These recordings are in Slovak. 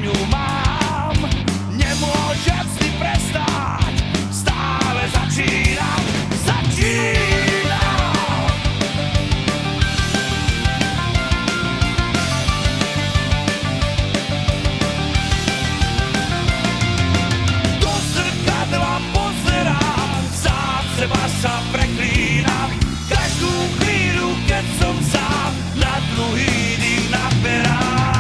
ňu mám. Nemôžem si prestať, stále začínam. Do zrkadla pozerám, sám seba sa preklínam. Každú chvíľu, keď som sám, na dlhý dých naberám.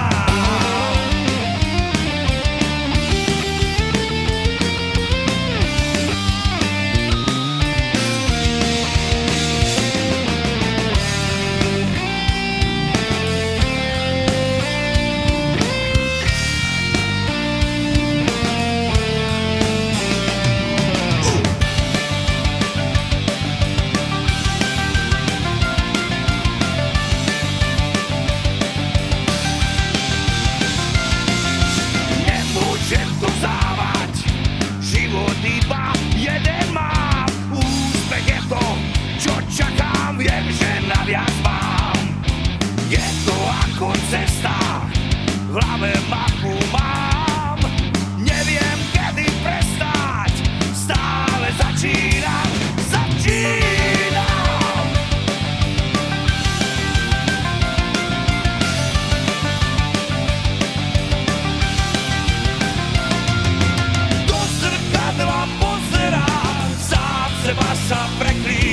Nemôžem to závať, život iba jeden mám. Úspech je to, čo čakám, viem, že naviac mám. Je to ako cesta, v hlave mapu mám. Neviem, kedy prestať, stále začínam. Do zrkadla pozerám, sám seba sa preklínam.